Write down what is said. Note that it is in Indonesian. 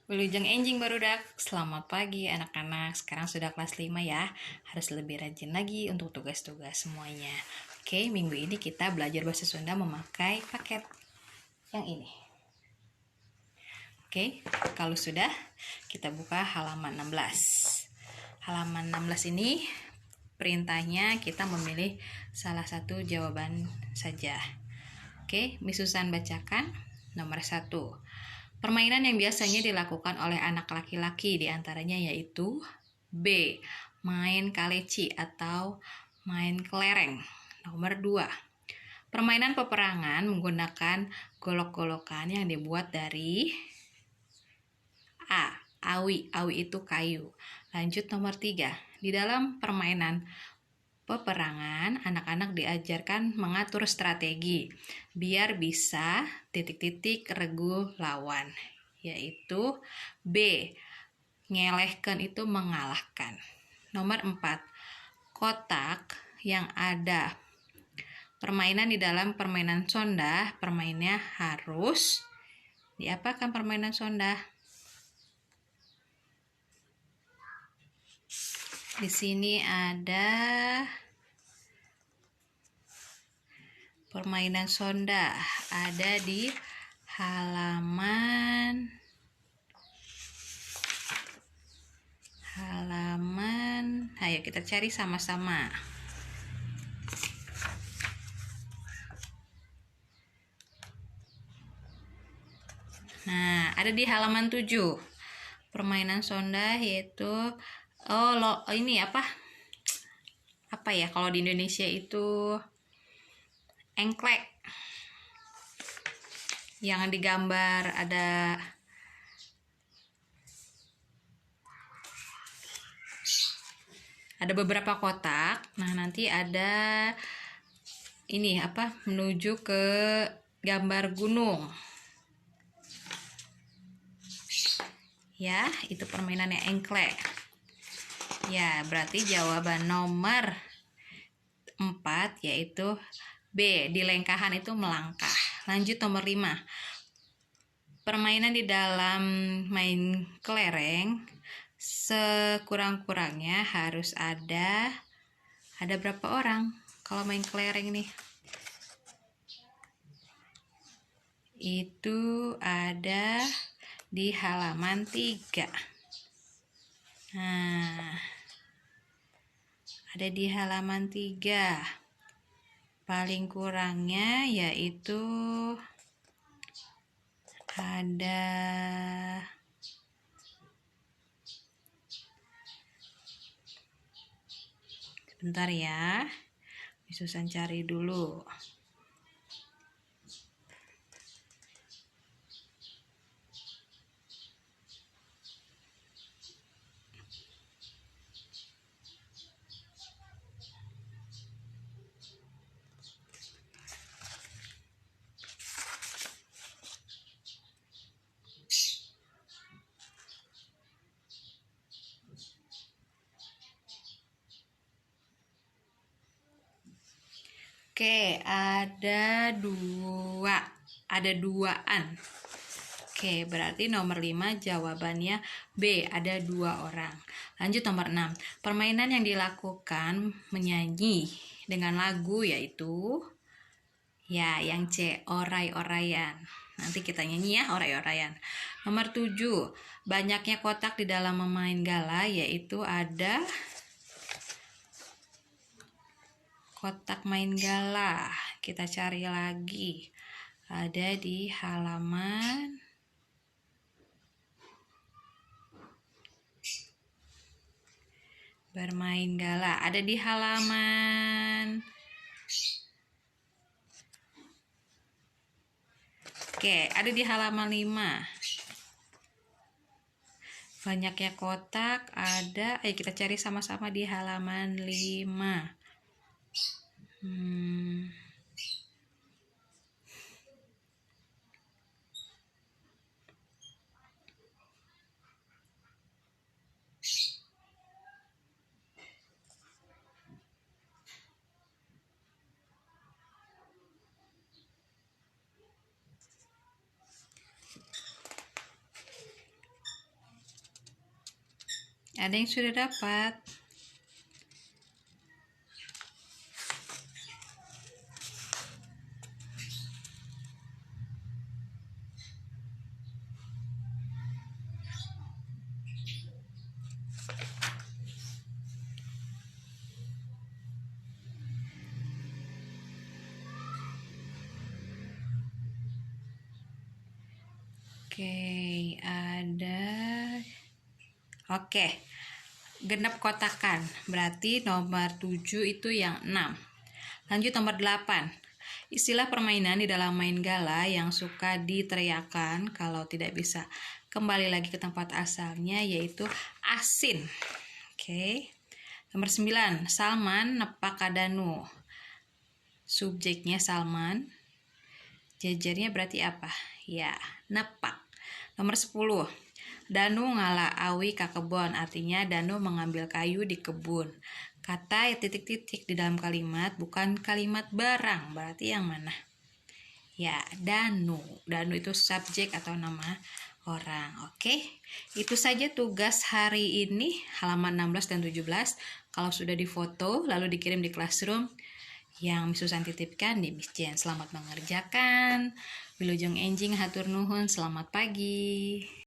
Wilujeng enjing barudak, selamat pagi anak-anak. Sekarang sudah kelas 5 ya. Harus lebih rajin lagi untuk tugas-tugas semuanya. Oke, minggu ini kita belajar bahasa Sunda memakai paket yang ini. Oke, kalau sudah, kita buka halaman 16. Halaman 16 ini perintahnya kita memilih salah satu jawaban saja. Oke, Miss Susan bacakan nomor 1. Permainan yang biasanya dilakukan oleh anak laki-laki diantaranya yaitu B. Main kaleci atau main kelereng. Nomor 2. Permainan peperangan menggunakan golok-golokan yang dibuat dari A. Awi. Awi itu kayu. Lanjut nomor 3. Di dalam permainan peperangan, anak-anak diajarkan mengatur strategi biar bisa titik-titik regu lawan, yaitu B. Ngelehkan itu mengalahkan. Nomor 4. Kotak yang ada permainan di dalam permainan sonda, permainnya harus diapakan permainan sonda? Di sini ada permainan sonda, ada di halaman ayo kita cari sama-sama. Nah, ada di halaman 7. Permainan sonda yaitu ini apa ya kalau di Indonesia itu engklek. Yang digambar ada beberapa kotak. Nah, nanti ada ini menuju ke gambar gunung. Ya, itu permainannya engklek. Ya, berarti jawaban nomor 4 yaitu B. Di lengkahan itu melangkah. Lanjut nomor 5. Permainan di dalam main kelereng sekurang-kurangnya harus ada berapa orang kalau main kelereng nih? Itu ada di halaman 3. Nah, ada di halaman 3. Paling kurangnya yaitu ada sebentar ya. Susan cari dulu. Oke, ada duaan. Oke, berarti nomor 5 jawabannya B, ada 2 orang. Lanjut nomor 6. Permainan yang dilakukan menyanyi dengan lagu yaitu yang C, oray-orayan. Nanti kita nyanyi ya, oray-orayan. Nomor 7. Banyaknya kotak di dalam memain gala yaitu ada kotak main gala. Kita cari lagi. Ada di halaman bermain gala. Ada di halaman ada di halaman 5. Banyaknya kotak ada. Ayo kita cari sama-sama di halaman 5. Ada yang sudah dapat? Oke, ada. Oke, genap kotakan. Berarti nomor 7 itu yang 6. Lanjut nomor 8. Istilah permainan di dalam main gala yang suka diteriakan kalau tidak bisa kembali lagi ke tempat asalnya yaitu asin. Oke. Nomor 9. Salman nepak kadanu. Subjeknya Salman. Jajarnya berarti apa? Ya, nepak. Nomor 10. Danu ngala awi ka kebon, artinya Danu mengambil kayu di kebun. Kata titik-titik di dalam kalimat bukan kalimat barang, berarti yang mana? Ya, Danu. Danu itu subjek atau nama orang. Oke, itu saja tugas hari ini, halaman 16 dan 17. Kalau sudah difoto lalu dikirim di classroom yang Miss Susan titipkan di Miss Jen. Selamat mengerjakan. Wilujeng enjing hatur nuhun, selamat pagi.